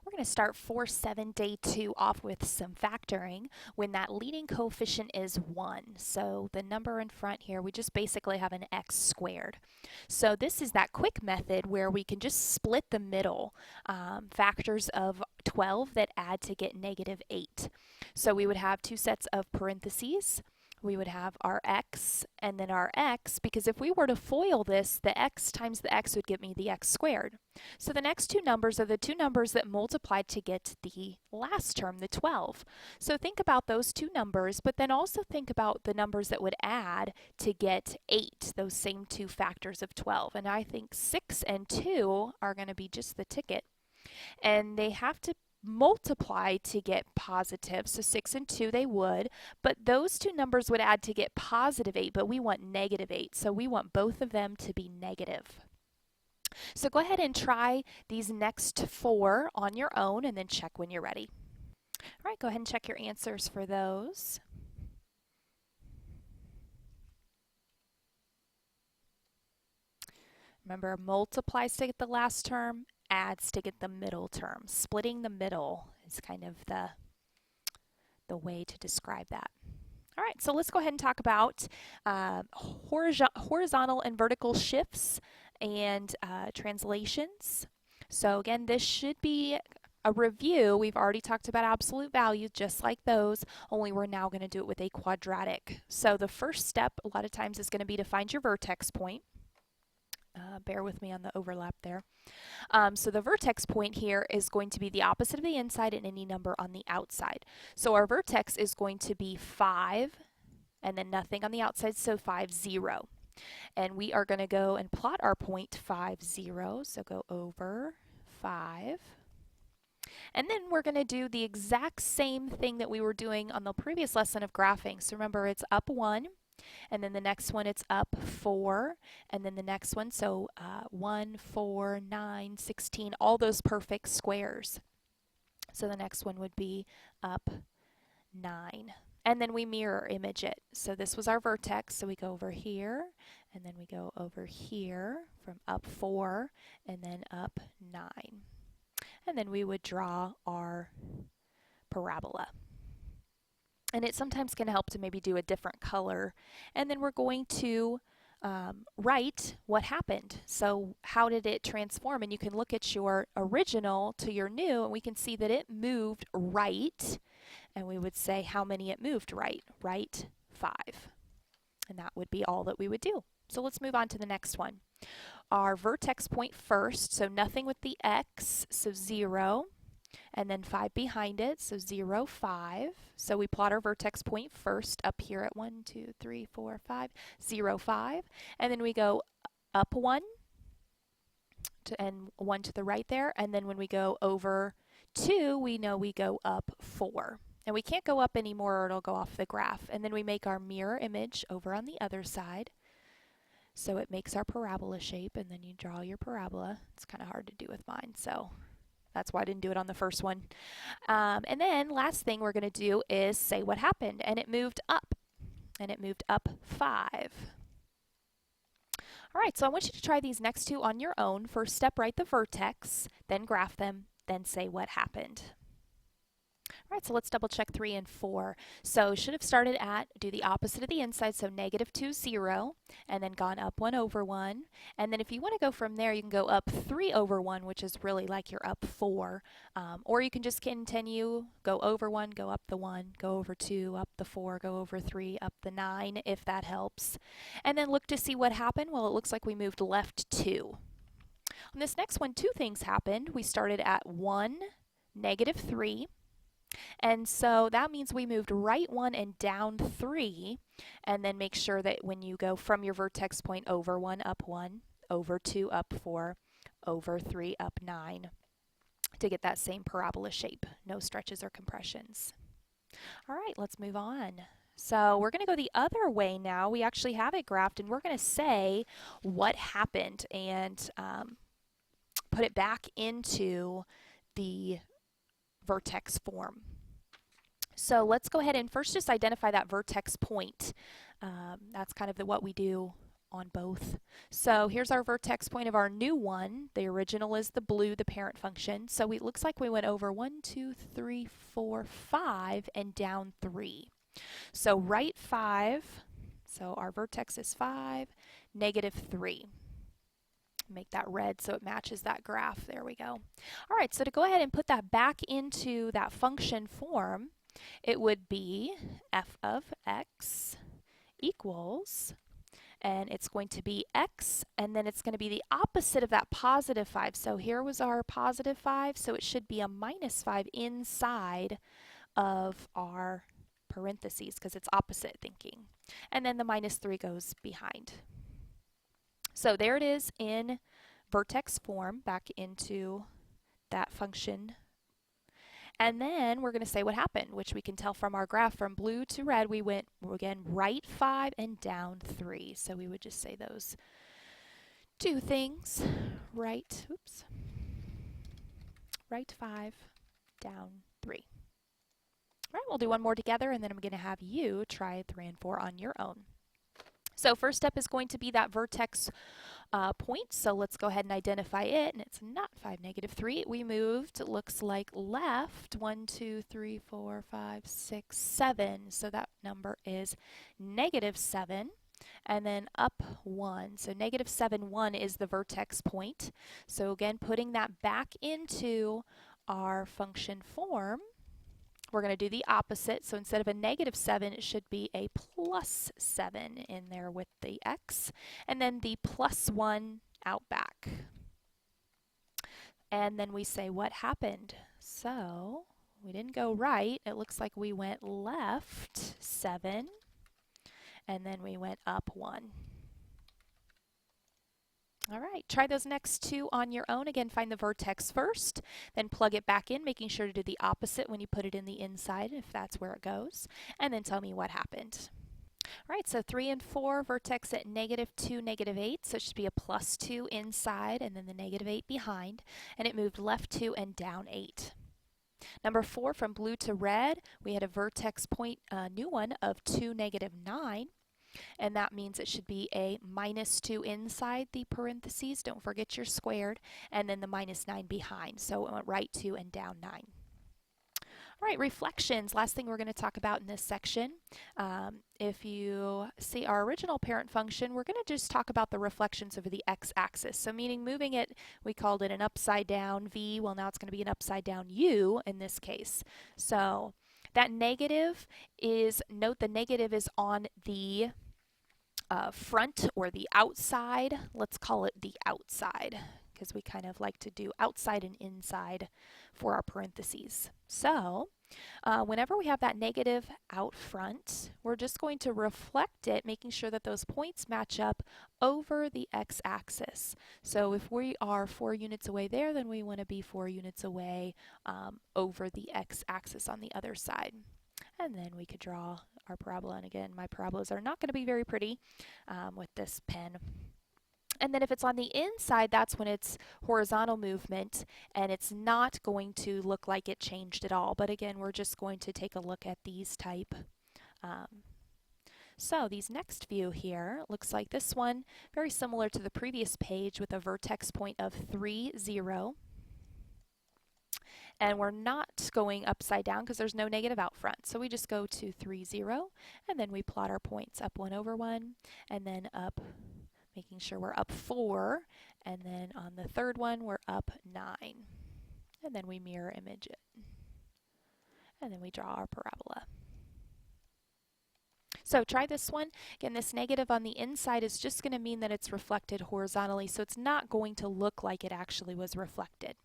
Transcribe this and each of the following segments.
We're going to start 4-7 day 2 off with some factoring when that leading coefficient is 1. So the number in front here, we just basically have an x squared. So this is that quick method where we can just split the middle factors of 12 that add to get -8. So we would have two sets of parentheses. We would have our x and then our x, because if we were to FOIL this, the x times the x would give me the x squared. So the next two numbers are the two numbers that multiplied to get the last term, the 12. So think about those two numbers, but then also think about the numbers that would add to get 8, those same two factors of 12. And I think 6 and 2 are going to be just the ticket. And they have to multiply to get positive, so 6 and 2 they would, but those two numbers would add to get +8, but we want -8, so we want both of them to be negative. So go ahead and try these next 4 on your own and then check when you're ready. All right, go ahead and check your answers for those. Remember, multiplies to get the last term, adds to get the middle term. Splitting the middle is kind of the way to describe that. All right, so let's go ahead and talk about horizontal and vertical shifts and translations. So again, this should be a review. We've already talked about absolute values just like those, only we're now going to do it with a quadratic. So the first step a lot of times is going to be to find your vertex point. Bear with me on the overlap there. So the vertex point here is going to be the opposite of the inside and any number on the outside. So our vertex is going to be 5 and then nothing on the outside, so 5, 0. And we are going to go and plot our point 5, 0. So go over 5. And then we're going to do the exact same thing that we were doing on the previous lesson of graphing. So remember, it's up 1. And then the next one, it's up 4, and then the next one, so 1, 4, 9, 16, all those perfect squares. So the next one would be up 9. And then we mirror image it. So this was our vertex, so we go over here, and then we go over here from up 4, and then up 9. And then we would draw our parabola. And it sometimes can help to maybe do a different color. And then we're going to write what happened. So how did it transform? And you can look at your original to your new, and we can see that it moved right. And we would say how many it moved right. Right, 5. And that would be all that we would do. So let's move on to the next one. Our vertex point first, so nothing with the x, so 0. And then 5 behind it, so 0, 5. So we plot our vertex point first up here at 1, 2, 3, 4, 5, 0, 5. And then we go up 1 and 1 to the right there. And then when we go over 2, we know we go up 4. And we can't go up anymore or it'll go off the graph. And then we make our mirror image over on the other side. So it makes our parabola shape, and then you draw your parabola. It's kind of hard to do with mine, so that's why I didn't do it on the first one. And then last thing we're going to do is say what happened. And it moved up. And it moved up 5. All right, so I want you to try these next two on your own. First step, write the vertex, then graph them, then say what happened. All right, so let's double check 3 and 4. So should have started at, do the opposite of the inside, so -2, 0, and then gone up 1 over 1. And then if you want to go from there, you can go up 3 over 1, which is really like you're up 4. Or you can just continue, go over 1, go up the 1, go over 2, up the 4, go over 3, up the 9, if that helps. And then look to see what happened. Well, it looks like we moved left 2. On this next one, two things happened. We started at 1, -3. And so that means we moved right 1 and down 3, and then make sure that when you go from your vertex point over 1, up 1, over 2, up 4, over 3, up 9, to get that same parabola shape. No stretches or compressions. All right, let's move on. So we're going to go the other way now. We actually have it graphed, and we're going to say what happened and put it back into the vertex form. So let's go ahead and first just identify that vertex point. That's kind of what we do on both. So here's our vertex point of our new one. The original is the blue, the parent function. So it looks like we went over 1, 2, 3, 4, 5 and down 3. So right 5, so our vertex is 5, negative 3. Make that red so it matches that graph. There we go. All right, so to go ahead and put that back into that function form, it would be f of x equals, and it's going to be x, and then it's going to be the opposite of that positive 5. So here was our positive 5, so it should be a minus 5 inside of our parentheses because it's opposite thinking. And then the minus 3 goes behind. So there it is in vertex form back into that function. And then we're going to say what happened, which we can tell from our graph. From blue to red, we went, again, right 5 and down 3. So we would just say those two things. Right 5, down 3. All right, we'll do one more together, and then I'm going to have you try 3 and 4 on your own. So first step is going to be that vertex point. So let's go ahead and identify it. And it's not 5, negative 3. We moved, it looks like left, 1, 2, 3, 4, 5, 6, 7. So that number is negative 7. And then up 1. So negative 7, 1 is the vertex point. So again, putting that back into our function form, we're going to do the opposite. So instead of a negative 7, it should be a plus 7 in there with the x. And then the plus 1 out back. And then we say what happened. So we didn't go right. It looks like we went left 7. And then we went up 1. All right, try those next two on your own. Again, find the vertex first, then plug it back in, making sure to do the opposite when you put it in the inside, if that's where it goes, and then tell me what happened. All right, so 3 and 4, vertex at negative 2, negative 8, so it should be a plus 2 inside and then the negative 8 behind, and it moved left 2 and down 8. Number 4, from blue to red, we had a vertex point, new one, of 2, negative 9. And that means it should be a minus 2 inside the parentheses. Don't forget your squared. And then the minus 9 behind. So it went right 2 and down 9. All right, reflections. Last thing we're going to talk about in this section. If you see our original parent function, we're going to just talk about the reflections over the x-axis. So meaning moving it, we called it an upside down v. Well, now it's going to be an upside down u in this case. So that negative is, note the negative is on the front or the outside. Let's call it the outside because we kind of like to do outside and inside for our parentheses. So whenever we have that negative out front, we're just going to reflect it, making sure that those points match up over the x-axis. So if we are 4 units away there, then we want to be 4 units away over the x-axis on the other side. And then we could draw our parabola. And again, my parabolas are not going to be very pretty with this pen. And then if it's on the inside, that's when it's horizontal movement, and it's not going to look like it changed at all. But again, we're just going to take a look at these type. So these next view here, looks like this one, very similar to the previous page with a vertex point of 3, 0. And we're not going upside down because there's no negative out front. So we just go to 3, 0, and then we plot our points up 1 over 1, and then up, making sure we're up 4, and then on the third one we're up 9. And then we mirror image it. And then we draw our parabola. So try this one. Again, this negative on the inside is just going to mean that it's reflected horizontally, so it's not going to look like it actually was reflected.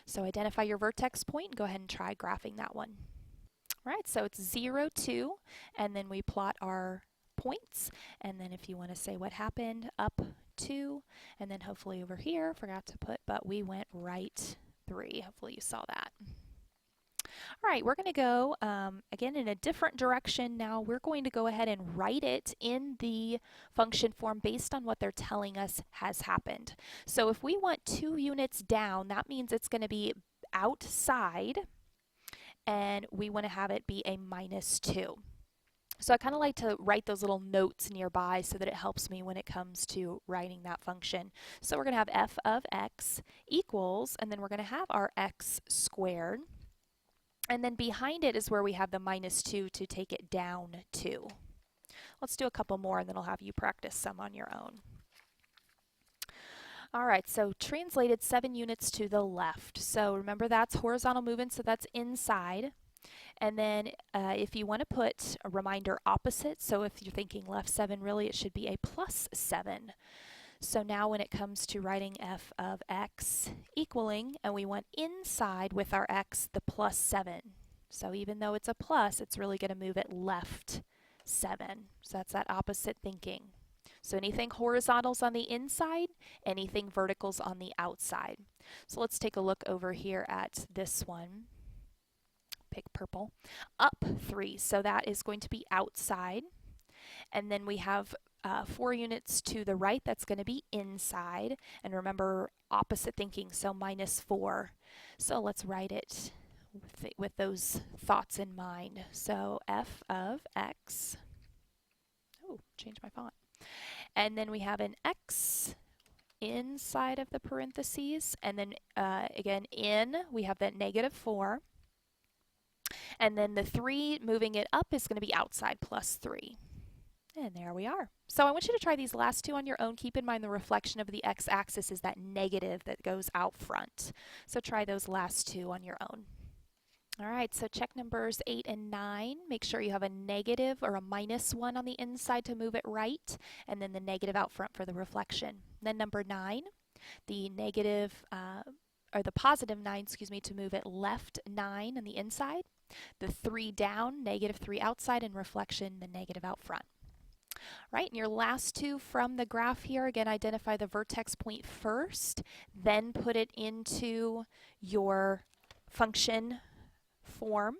So identify your vertex point and go ahead and try graphing that one. All right, so it's 0, 2, and then we plot our points, and then if you want to say what happened, up 2, and then hopefully over here, forgot to put, but we went right 3. Hopefully you saw that. All right, we're going to go, again, in a different direction now. We're going to go ahead and write it in the function form based on what they're telling us has happened. So if we want 2 units down, that means it's going to be outside, and we want to have it be a minus 2. So I kind of like to write those little notes nearby so that it helps me when it comes to writing that function. So we're going to have f of x equals, and then we're going to have our x squared. And then behind it is where we have the minus 2 to take it down 2. Let's do a couple more and then I'll have you practice some on your own. All right, so translated 7 units to the left. So remember that's horizontal movement, so that's inside. And then if you want to put a reminder opposite, so if you're thinking left 7, really it should be a plus 7. So now when it comes to writing f of x equaling, and we want inside with our x the plus 7. So even though it's a plus, it's really going to move it left 7. So that's that opposite thinking. So anything horizontals on the inside, anything verticals on the outside. So let's take a look over here at this one. Pick purple. Up 3, so that is going to be outside. And then we have 4 units to the right, that's going to be inside. And remember, opposite thinking, so minus 4. So let's write it with those thoughts in mind. So f of x, oh, change my font. And then we have an x inside of the parentheses. And then again, we have that negative 4. And then the 3, moving it up, is going to be outside plus 3. And there we are. So I want you to try these last two on your own. Keep in mind the reflection of the x-axis is that negative that goes out front. So try those last two on your own. All right, so check numbers 8 and 9. Make sure you have a negative or a minus 1 on the inside to move it right, and then the negative out front for the reflection. Then number 9, the negative, or the positive 9, excuse me, to move it left 9 on the inside. The 3 down, negative 3 outside, and reflection, the negative out front. Right, and your last two from the graph here, again, identify the vertex point first, then put it into your function form,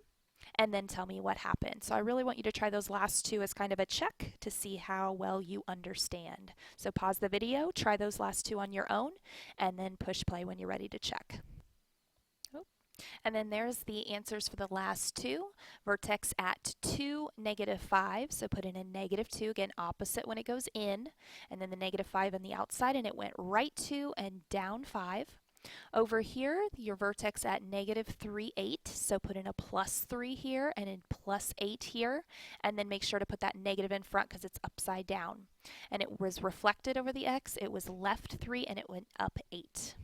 and then tell me what happened. So I really want you to try those last two as kind of a check to see how well you understand. So pause the video, try those last two on your own, and then push play when you're ready to check. And then there's the answers for the last two. Vertex at 2, negative 5. So put in a negative 2, again opposite when it goes in. And then the negative 5 on the outside, and it went right 2 and down 5. Over here, your vertex at negative 3, 8. So put in a plus 3 here and in plus 8 here. And then make sure to put that negative in front because it's upside down. And it was reflected over the x. It was left 3 and it went up 8.